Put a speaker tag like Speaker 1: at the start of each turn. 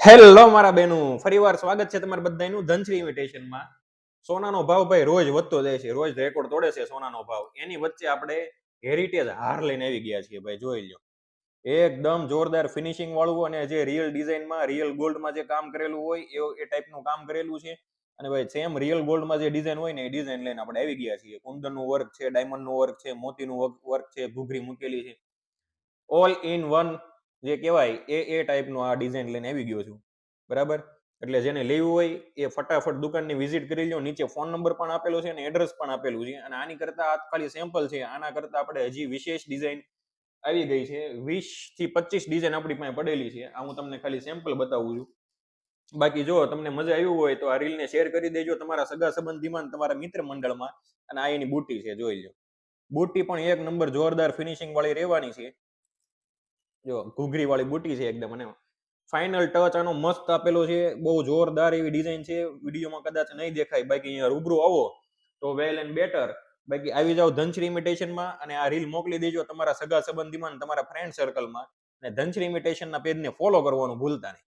Speaker 1: Hello મારા બેનું, ફરીવાર સ્વાગત છે તમારા બધાનું ધનશ્રી ઇન્વિટેશનમાં. સોનાનો ભાવ ભાઈ રોજ વધતો જાય છે, રોજ રેકોર્ડ તોડે છે સોનાનો ભાવ. એની વચ્ચે આપણે હેરિટેજ હાર લઈને આવી ગયા છીએ ભાઈ, જોઈ લો. એકદમ જોરદાર ફિનિશિંગ વાળું અને જે રિયલ ડિઝાઇનમાં રિયલ ગોલ્ડમાં જે કામ કરેલું હોય એ ટાઈપનું કામ કરેલું છે. અને ભાઈ સેમ રિયલ ગોલ્ડમાં જે ડિઝાઇન હોય ને એ ડિઝાઇન લઈને આપણે આવી ગયા છીએ. કુંદનનું વર્ક છે, ડાયમંડનું વર્ક છે, મોતીનું વર્ક છે, ઘૂઘરી મૂકેલી છે. ઓલ ઇન વન જે કહેવાય એ ટાઈપનું આ ડિઝાઇન લઈને આવી ગયો છું. બરાબર, એટલે જેને લેવું હોય એ ફટાફટ દુકાનની વિઝિટ કરી લો. નીચે ફોન નંબર પણ આપેલો છે અને એડ્રેસ પણ આપેલું છે. અને આની કરતા આ ખાલી સેમ્પલ છે, આના કરતા આપણે હજી વિશેષ ડિઝાઇન આવી ગઈ છે. 20 થી 25 ડિઝાઇન આપણી પાસે પડેલી છે. આ હું તમને ખાલી સેમ્પલ બતાવું છું. બાકી જો તમને મજા આવી હોય તો આ રીલને શેર કરી દેજો તમારા સગા સંબંધીમાં, તમારા મિત્ર મંડળમાં. અને આ એની બુટી છે, જોઈ લો. બુટી પણ એક નંબર જોરદાર ફિનિશિંગ વાળી રહેવાની છે. જો ઘૂઘરી વાળી બુટી છે એકદમ. અને ફાઇનલ ટચ આનો મસ્ત આપેલો છે, બહુ જોરદાર એવી ડિઝાઇન છે. વિડીયોમાં કદાચ નહીં દેખાય, બાકી અહીંયા રૂબરૂ આવો તો વેલ એન્ડ બેટર. બાકી આવી જાઓ ધનશ્રી ઇમિટેશનમાં અને આ રીલ મોકલી દેજો તમારા સગા સંબંધીમાં, તમારા ફ્રેન્ડ સર્કલમાં. અને ધનશ્રી ઇમિટેશનના પેજને ફોલો કરવાનું ભૂલતા નહીં.